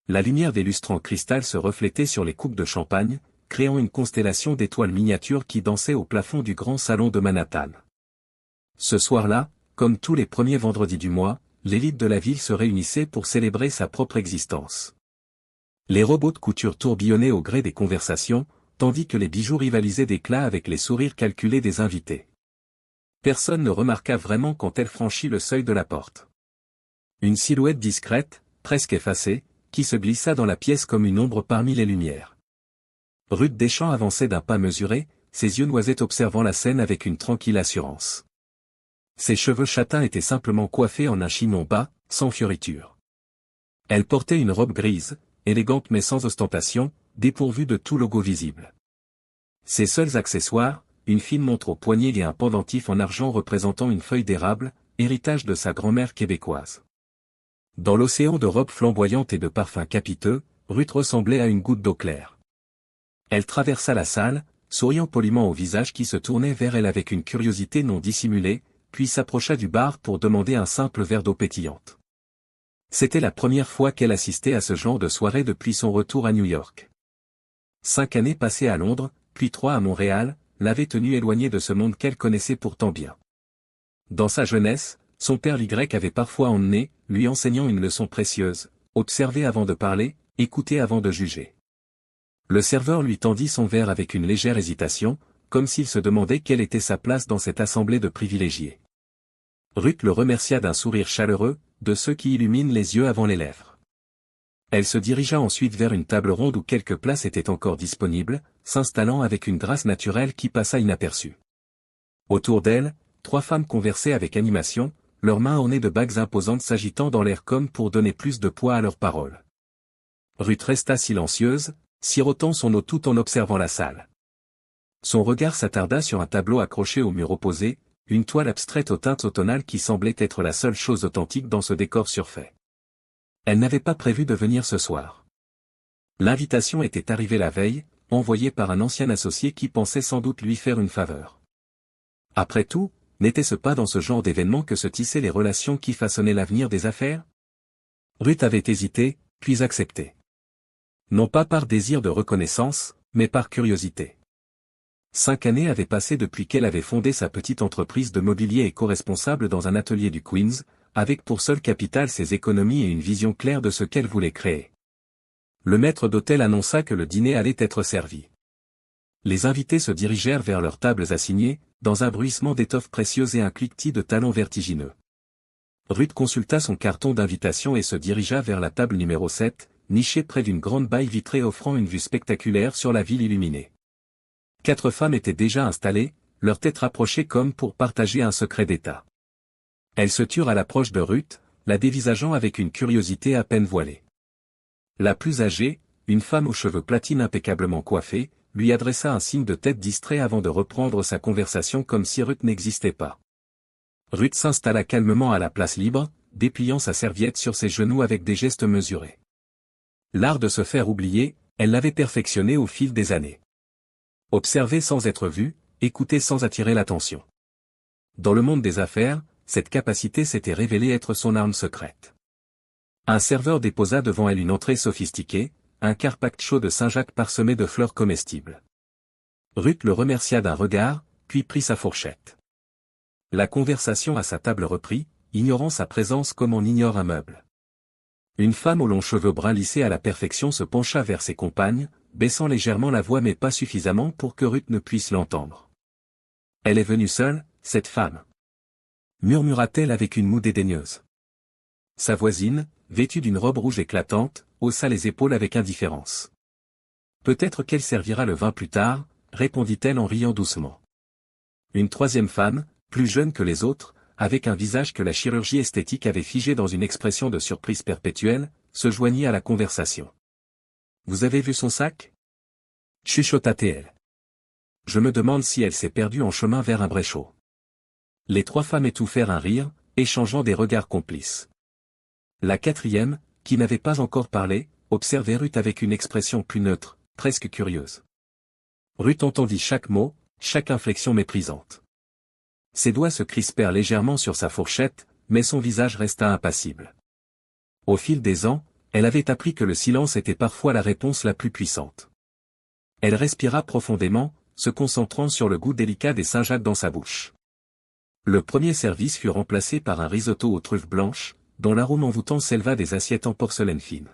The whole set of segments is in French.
La lumière des lustres en cristal se reflétait sur les coupes de champagne, créant une constellation d'étoiles miniatures qui dansaient au plafond du grand salon de Manhattan. Ce soir-là, comme tous les premiers vendredis du mois, l'élite de la ville se réunissait pour célébrer sa propre existence. Les robots de couture tourbillonnaient au gré des conversations, tandis que les bijoux rivalisaient d'éclat avec les sourires calculés des invités. Personne ne remarqua vraiment quand elle franchit le seuil de la porte. Une silhouette discrète, presque effacée, qui se glissa dans la pièce comme une ombre parmi les lumières. Ruth Deschamps avançait d'un pas mesuré, ses yeux noisettes observant la scène avec une tranquille assurance. Ses cheveux châtains étaient simplement coiffés en un chignon bas, sans fioriture. Elle portait une robe grise, élégante mais sans ostentation, dépourvue de tout logo visible. Ses seuls accessoires, une fine montre au poignet et un pendentif en argent représentant une feuille d'érable, héritage de sa grand-mère québécoise. Dans l'océan de robes flamboyantes et de parfums capiteux, Ruth ressemblait à une goutte d'eau claire. Elle traversa la salle, souriant poliment au visage qui se tournait vers elle avec une curiosité non dissimulée, puis s'approcha du bar pour demander un simple verre d'eau pétillante. C'était la première fois qu'elle assistait à ce genre de soirée depuis son retour à New York. 5 années passées à Londres, puis 3 à Montréal, l'avaient tenue éloignée de ce monde qu'elle connaissait pourtant bien. Dans sa jeunesse, son père Y avait parfois emmené, lui enseignant une leçon précieuse, observer avant de parler, écouter avant de juger. Le serveur lui tendit son verre avec une légère hésitation, comme s'il se demandait quelle était sa place dans cette assemblée de privilégiés. Ruth le remercia d'un sourire chaleureux, de ceux qui illuminent les yeux avant les lèvres. Elle se dirigea ensuite vers une table ronde où quelques places étaient encore disponibles, s'installant avec une grâce naturelle qui passa inaperçue. Autour d'elle, 3 femmes conversaient avec animation, leurs mains ornées de bagues imposantes s'agitant dans l'air comme pour donner plus de poids à leurs paroles. Ruth resta silencieuse, sirotant son eau tout en observant la salle. Son regard s'attarda sur un tableau accroché au mur opposé, une toile abstraite aux teintes automnales qui semblait être la seule chose authentique dans ce décor surfait. Elle n'avait pas prévu de venir ce soir. L'invitation était arrivée la veille, envoyée par un ancien associé qui pensait sans doute lui faire une faveur. Après tout, n'était-ce pas dans ce genre d'événement que se tissaient les relations qui façonnaient l'avenir des affaires? Ruth avait hésité, puis accepté. Non pas par désir de reconnaissance, mais par curiosité. 5 années avaient passé depuis qu'elle avait fondé sa petite entreprise de mobilier éco-responsable dans un atelier du Queens, avec pour seul capital ses économies et une vision claire de ce qu'elle voulait créer. Le maître d'hôtel annonça que le dîner allait être servi. Les invités se dirigèrent vers leurs tables assignées, dans un bruissement d'étoffes précieuses et un cliquetis de talons vertigineux. Ruth consulta son carton d'invitation et se dirigea vers la table numéro 7, nichée près d'une grande baille vitrée offrant une vue spectaculaire sur la ville illuminée. 4 femmes étaient déjà installées, leurs têtes rapprochées comme pour partager un secret d'État. Elles se turent à l'approche de Ruth, la dévisageant avec une curiosité à peine voilée. La plus âgée, une femme aux cheveux platine impeccablement coiffés, lui adressa un signe de tête distrait avant de reprendre sa conversation comme si Ruth n'existait pas. Ruth s'installa calmement à la place libre, dépliant sa serviette sur ses genoux avec des gestes mesurés. L'art de se faire oublier, elle l'avait perfectionné au fil des années. Observer sans être vu, écouter sans attirer l'attention. Dans le monde des affaires, cette capacité s'était révélée être son arme secrète. Un serveur déposa devant elle une entrée sophistiquée, un carpaccio de Saint-Jacques parsemé de fleurs comestibles. Ruth le remercia d'un regard, puis prit sa fourchette. La conversation à sa table reprit, ignorant sa présence comme on ignore un meuble. Une femme aux longs cheveux bruns lissés à la perfection se pencha vers ses compagnes, baissant légèrement la voix mais pas suffisamment pour que Ruth ne puisse l'entendre. « Elle est venue seule, cette femme. » murmura-t-elle avec une moue dédaigneuse. Sa voisine, vêtue d'une robe rouge éclatante, haussa les épaules avec indifférence. « Peut-être qu'elle servira le vin plus tard, » répondit-elle en riant doucement. Une 3e femme, plus jeune que les autres, avec un visage que la chirurgie esthétique avait figé dans une expression de surprise perpétuelle, se joignit à la conversation. « Vous avez vu son sac » chuchota-t-elle. « Je me demande si elle s'est perdue en chemin vers un bréchot. » Les 3 femmes étouffèrent un rire, échangeant des regards complices. La 4e, qui n'avait pas encore parlé, observait Ruth avec une expression plus neutre, presque curieuse. Ruth entendit chaque mot, chaque inflexion méprisante. Ses doigts se crispèrent légèrement sur sa fourchette, mais son visage resta impassible. Au fil des ans, elle avait appris que le silence était parfois la réponse la plus puissante. Elle respira profondément, se concentrant sur le goût délicat des Saint-Jacques dans sa bouche. Le premier service fut remplacé par un risotto aux truffes blanches, dont l'arôme envoûtant s'éleva des assiettes en porcelaine fine.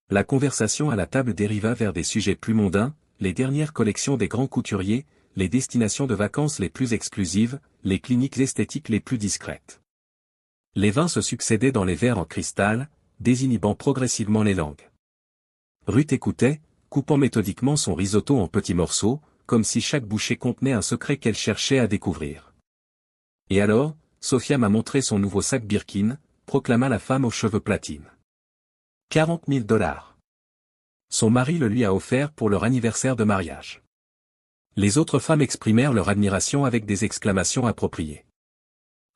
La conversation à la table dériva vers des sujets plus mondains, les dernières collections des grands couturiers, les destinations de vacances les plus exclusives, les cliniques esthétiques les plus discrètes. Les vins se succédaient dans les verres en cristal, désinhibant progressivement les langues. Ruth écoutait, coupant méthodiquement son risotto en petits morceaux, comme si chaque bouchée contenait un secret qu'elle cherchait à découvrir. Et alors, Sophia m'a montré son nouveau sac Birkin, proclama la femme aux cheveux platine. 40 000 $. Son mari le lui a offert pour leur anniversaire de mariage. Les autres femmes exprimèrent leur admiration avec des exclamations appropriées.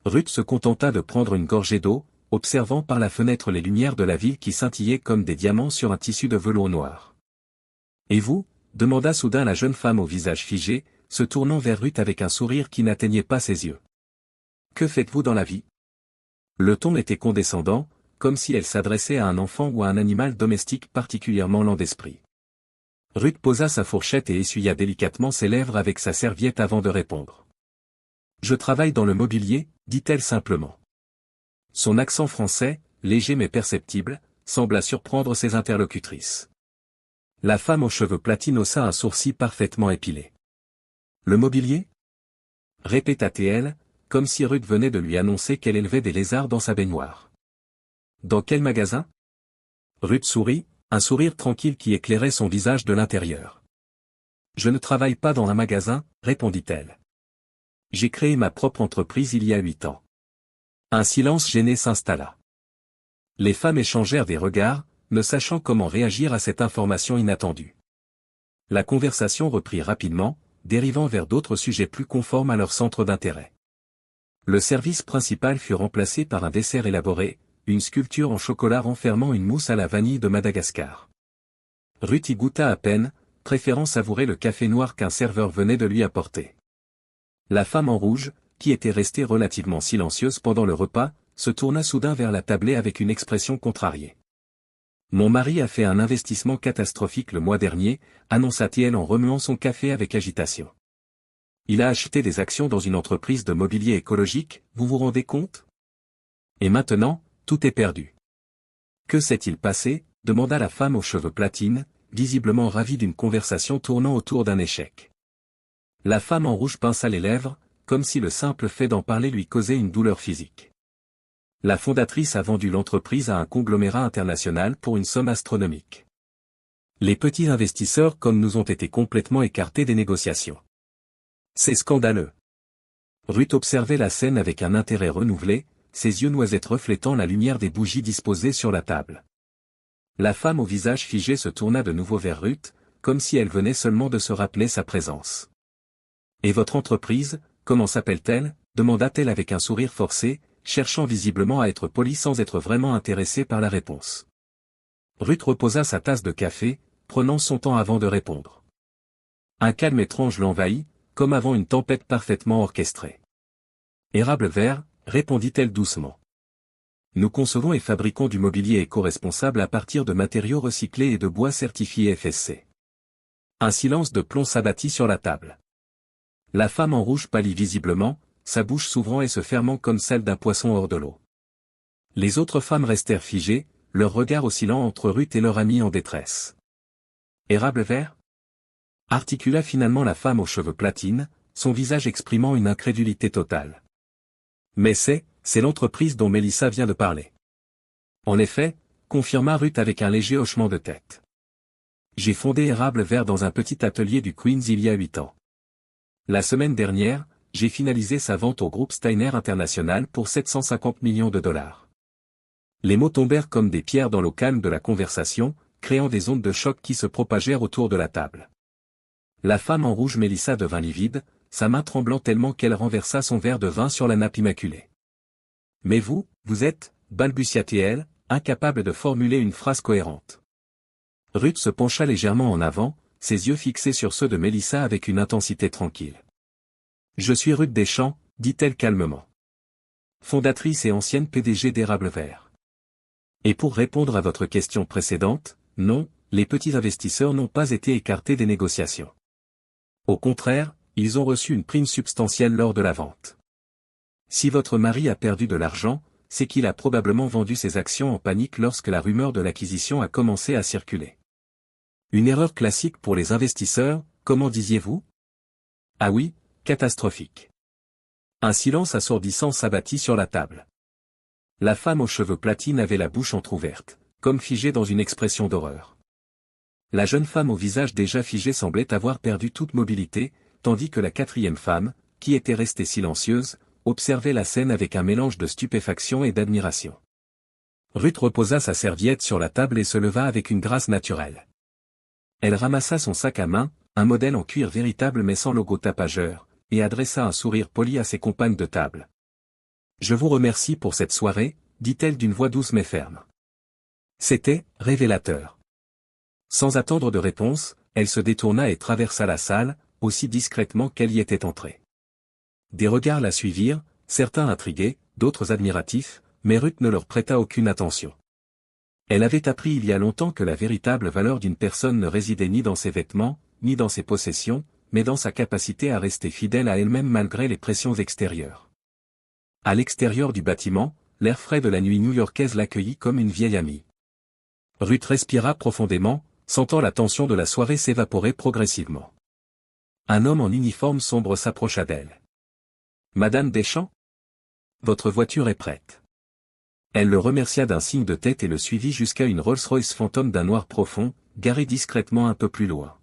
Ruth se contenta de prendre une gorgée d'eau, observant par la fenêtre les lumières de la ville qui scintillaient comme des diamants sur un tissu de velours noir. « Et vous » demanda soudain la jeune femme au visage figé, se tournant vers Ruth avec un sourire qui n'atteignait pas ses yeux. « Que faites-vous dans la vie » Le ton était condescendant, comme si elle s'adressait à un enfant ou à un animal domestique particulièrement lent d'esprit. Ruth posa sa fourchette et essuya délicatement ses lèvres avec sa serviette avant de répondre. « Je travaille dans le mobilier » dit-elle simplement. Son accent français, léger mais perceptible, sembla surprendre ses interlocutrices. La femme aux cheveux platine haussa un sourcil parfaitement épilé. « Le mobilier » répéta-t-elle, comme si Ruth venait de lui annoncer qu'elle élevait des lézards dans sa baignoire. « Dans quel magasin » Ruth sourit, un sourire tranquille qui éclairait son visage de l'intérieur. « Je ne travaille pas dans un magasin » répondit-elle. « J'ai créé ma propre entreprise il y a 8 ans. » Un silence gêné s'installa. Les femmes échangèrent des regards, ne sachant comment réagir à cette information inattendue. La conversation reprit rapidement, dérivant vers d'autres sujets plus conformes à leur centre d'intérêt. Le service principal fut remplacé par un dessert élaboré, une sculpture en chocolat renfermant une mousse à la vanille de Madagascar. Ruth y goûta à peine, préférant savourer le café noir qu'un serveur venait de lui apporter. La femme en rouge, qui était restée relativement silencieuse pendant le repas, se tourna soudain vers la tablée avec une expression contrariée. « Mon mari a fait un investissement catastrophique le mois dernier », annonça-t-elle en remuant son café avec agitation. « Il a acheté des actions dans une entreprise de mobilier écologique, vous vous rendez compte ? Et maintenant, tout est perdu. » « Que s'est-il passé ?» demanda la femme aux cheveux platine, visiblement ravie d'une conversation tournant autour d'un échec. La femme en rouge pinça les lèvres, comme si le simple fait d'en parler lui causait une douleur physique. La fondatrice a vendu l'entreprise à un conglomérat international pour une somme astronomique. Les petits investisseurs comme nous ont été complètement écartés des négociations. C'est scandaleux. Ruth observait la scène avec un intérêt renouvelé, ses yeux noisettes reflétant la lumière des bougies disposées sur la table. La femme au visage figé se tourna de nouveau vers Ruth, comme si elle venait seulement de se rappeler sa présence. « Et votre entreprise, comment s'appelle-t-elle » demanda-t-elle avec un sourire forcé, cherchant visiblement à être polie sans être vraiment intéressée par la réponse. Ruth reposa sa tasse de café, prenant son temps avant de répondre. Un calme étrange l'envahit, comme avant une tempête parfaitement orchestrée. « Érable vert » répondit-elle doucement. « Nous concevons et fabriquons du mobilier éco-responsable à partir de matériaux recyclés et de bois certifiés FSC. » Un silence de plomb s'abattit sur la table. La femme en rouge pâlit visiblement, sa bouche s'ouvrant et se fermant comme celle d'un poisson hors de l'eau. Les autres femmes restèrent figées, leurs regards oscillant entre Ruth et leur amie en détresse. « Érable vert » articula finalement la femme aux cheveux platine, son visage exprimant une incrédulité totale. « Mais c'est l'entreprise dont Mélissa vient de parler. » En effet, confirma Ruth avec un léger hochement de tête. « J'ai fondé Érable vert dans un petit atelier du Queens il y a 8 ans. La semaine dernière, j'ai finalisé sa vente au groupe Steiner International pour 750 millions de $. Les mots tombèrent comme des pierres dans l'eau calme de la conversation, créant des ondes de choc qui se propagèrent autour de la table. La femme en rouge Mélissa devint livide, sa main tremblant tellement qu'elle renversa son verre de vin sur la nappe immaculée. « Mais vous êtes, balbutia-t-elle, incapable de formuler une phrase cohérente. Ruth se pencha légèrement en avant, ses yeux fixés sur ceux de Mélissa avec une intensité tranquille. « Je suis Ruth Deschamps, dit-elle calmement. Fondatrice et ancienne PDG d'Érable vert. Et pour répondre à votre question précédente, non, les petits investisseurs n'ont pas été écartés des négociations. Au contraire, ils ont reçu une prime substantielle lors de la vente. Si votre mari a perdu de l'argent, c'est qu'il a probablement vendu ses actions en panique lorsque la rumeur de l'acquisition a commencé à circuler. Une erreur classique pour les investisseurs, comment disiez-vous? Ah oui, catastrophique. Un silence assourdissant s'abattit sur la table. La femme aux cheveux platine avait la bouche entr'ouverte, comme figée dans une expression d'horreur. La jeune femme au visage déjà figé semblait avoir perdu toute mobilité, tandis que la quatrième femme, qui était restée silencieuse, observait la scène avec un mélange de stupéfaction et d'admiration. Ruth reposa sa serviette sur la table et se leva avec une grâce naturelle. Elle ramassa son sac à main, un modèle en cuir véritable mais sans logo tapageur, et adressa un sourire poli à ses compagnes de table. « Je vous remercie pour cette soirée, dit-elle d'une voix douce mais ferme. C'était révélateur. Sans attendre de réponse, elle se détourna et traversa la salle, aussi discrètement qu'elle y était entrée. Des regards la suivirent, certains intrigués, d'autres admiratifs, mais Ruth ne leur prêta aucune attention. Elle avait appris il y a longtemps que la véritable valeur d'une personne ne résidait ni dans ses vêtements, ni dans ses possessions, mais dans sa capacité à rester fidèle à elle-même malgré les pressions extérieures. À l'extérieur du bâtiment, l'air frais de la nuit new-yorkaise l'accueillit comme une vieille amie. Ruth respira profondément, sentant la tension de la soirée s'évaporer progressivement. Un homme en uniforme sombre s'approcha d'elle. « Madame Deschamps ? Votre voiture est prête. » Elle le remercia d'un signe de tête et le suivit jusqu'à une Rolls-Royce fantôme d'un noir profond, garée discrètement un peu plus loin.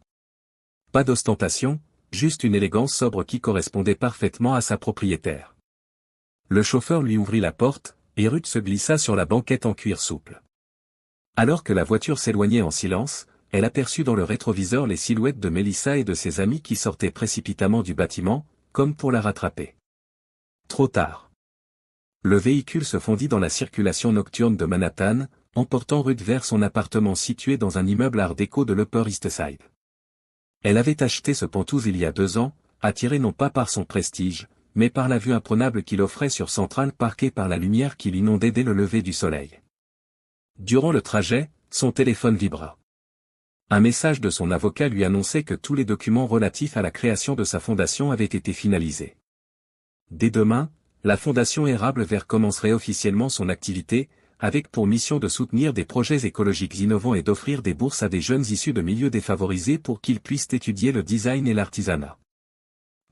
Pas d'ostentation, juste une élégance sobre qui correspondait parfaitement à sa propriétaire. Le chauffeur lui ouvrit la porte, et Ruth se glissa sur la banquette en cuir souple. Alors que la voiture s'éloignait en silence, elle aperçut dans le rétroviseur les silhouettes de Melissa et de ses amis qui sortaient précipitamment du bâtiment, comme pour la rattraper. Trop tard. Le véhicule se fondit dans la circulation nocturne de Manhattan, emportant Ruth vers son appartement situé dans un immeuble art déco de l'Upper East Side. Elle avait acheté ce Penthouse il y a 2 ans, attirée non pas par son prestige, mais par la vue imprenable qu'il offrait sur Central Park et par la lumière qui l'inondait dès le lever du soleil. Durant le trajet, son téléphone vibra. Un message de son avocat lui annonçait que tous les documents relatifs à la création de sa fondation avaient été finalisés. Dès demain, la fondation Érable Vert commencerait officiellement son activité, avec pour mission de soutenir des projets écologiques innovants et d'offrir des bourses à des jeunes issus de milieux défavorisés pour qu'ils puissent étudier le design et l'artisanat.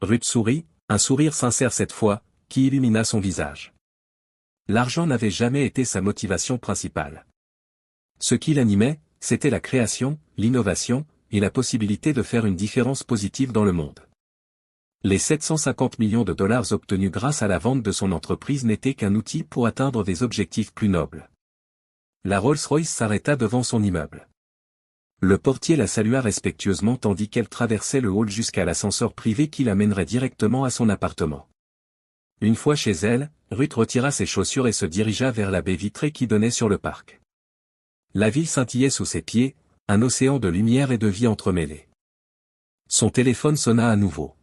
Ruth sourit, un sourire sincère cette fois, qui illumina son visage. L'argent n'avait jamais été sa motivation principale. Ce qui l'animait, c'était la création, l'innovation, et la possibilité de faire une différence positive dans le monde. Les 750 millions de dollars obtenus grâce à la vente de son entreprise n'étaient qu'un outil pour atteindre des objectifs plus nobles. La Rolls-Royce s'arrêta devant son immeuble. Le portier la salua respectueusement tandis qu'elle traversait le hall jusqu'à l'ascenseur privé qui l'amènerait directement à son appartement. Une fois chez elle, Ruth retira ses chaussures et se dirigea vers la baie vitrée qui donnait sur le parc. La ville scintillait sous ses pieds, un océan de lumière et de vie entremêlés. Son téléphone sonna à nouveau.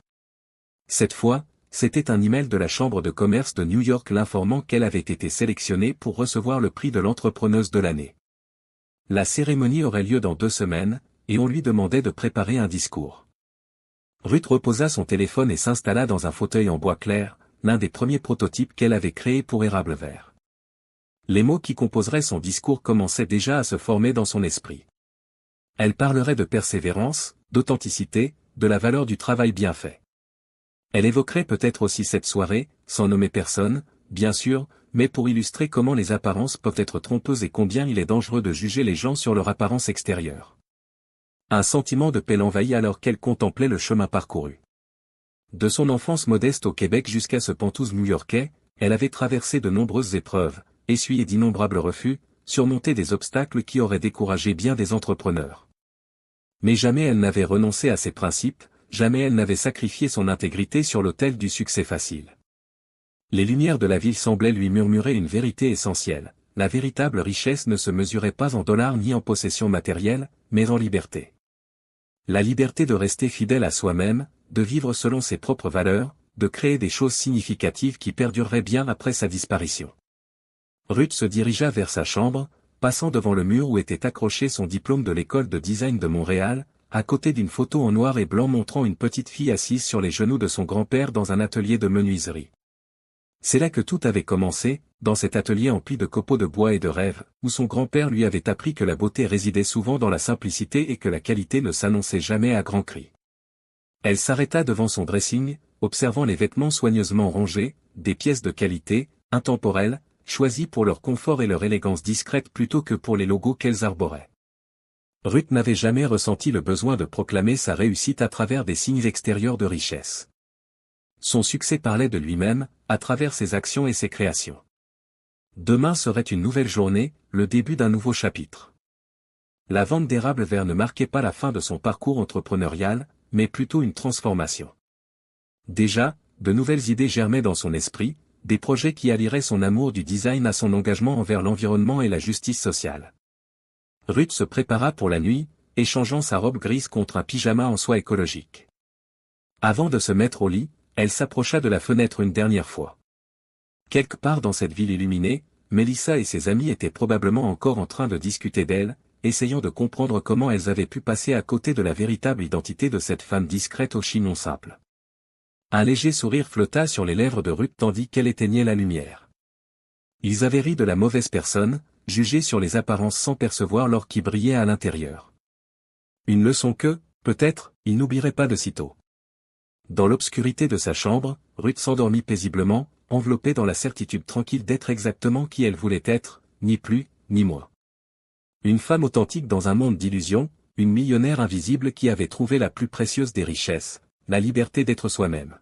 Cette fois, c'était un email de la Chambre de commerce de New York l'informant qu'elle avait été sélectionnée pour recevoir le prix de l'entrepreneuse de l'année. La cérémonie aurait lieu dans 2 semaines, et on lui demandait de préparer un discours. Ruth reposa son téléphone et s'installa dans un fauteuil en bois clair, l'un des premiers prototypes qu'elle avait créés pour Érable Vert. Les mots qui composeraient son discours commençaient déjà à se former dans son esprit. Elle parlerait de persévérance, d'authenticité, de la valeur du travail bien fait. Elle évoquerait peut-être aussi cette soirée, sans nommer personne, bien sûr, mais pour illustrer comment les apparences peuvent être trompeuses et combien il est dangereux de juger les gens sur leur apparence extérieure. Un sentiment de paix l'envahit alors qu'elle contemplait le chemin parcouru. De son enfance modeste au Québec jusqu'à ce Penthouse new-yorkais, elle avait traversé de nombreuses épreuves, essuyé d'innombrables refus, surmonté des obstacles qui auraient découragé bien des entrepreneurs. Mais jamais elle n'avait renoncé à ses principes, jamais elle n'avait sacrifié son intégrité sur l'autel du succès facile. Les lumières de la ville semblaient lui murmurer une vérité essentielle, la véritable richesse ne se mesurait pas en dollars ni en possessions matérielles, mais en liberté. La liberté de rester fidèle à soi-même, de vivre selon ses propres valeurs, de créer des choses significatives qui perdureraient bien après sa disparition. Ruth se dirigea vers sa chambre, passant devant le mur où était accroché son diplôme de l'école de design de Montréal, à côté d'une photo en noir et blanc montrant une petite fille assise sur les genoux de son grand-père dans un atelier de menuiserie. C'est là que tout avait commencé, dans cet atelier empli de copeaux de bois et de rêves, où son grand-père lui avait appris que la beauté résidait souvent dans la simplicité et que la qualité ne s'annonçait jamais à grands cris. Elle s'arrêta devant son dressing, observant les vêtements soigneusement rangés, des pièces de qualité, intemporelles, choisies pour leur confort et leur élégance discrète plutôt que pour les logos qu'elles arboraient. Ruth n'avait jamais ressenti le besoin de proclamer sa réussite à travers des signes extérieurs de richesse. Son succès parlait de lui-même, à travers ses actions et ses créations. Demain serait une nouvelle journée, le début d'un nouveau chapitre. La vente d'érable vert ne marquait pas la fin de son parcours entrepreneurial, mais plutôt une transformation. Déjà, de nouvelles idées germaient dans son esprit, des projets qui allieraient son amour du design à son engagement envers l'environnement et la justice sociale. Ruth se prépara pour la nuit, échangeant sa robe grise contre un pyjama en soie écologique. Avant de se mettre au lit, elle s'approcha de la fenêtre une dernière fois. Quelque part dans cette ville illuminée, Mélissa et ses amis étaient probablement encore en train de discuter d'elle, essayant de comprendre comment elles avaient pu passer à côté de la véritable identité de cette femme discrète au chignon simple. Un léger sourire flotta sur les lèvres de Ruth tandis qu'elle éteignait la lumière. Ils avaient ri de la mauvaise personne, jugée sur les apparences sans percevoir l'or qui brillait à l'intérieur. Une leçon que, peut-être, ils n'oublieraient pas de sitôt. Dans l'obscurité de sa chambre, Ruth s'endormit paisiblement, enveloppée dans la certitude tranquille d'être exactement qui elle voulait être, ni plus, ni moins. Une femme authentique dans un monde d'illusions, une millionnaire invisible qui avait trouvé la plus précieuse des richesses, la liberté d'être soi-même.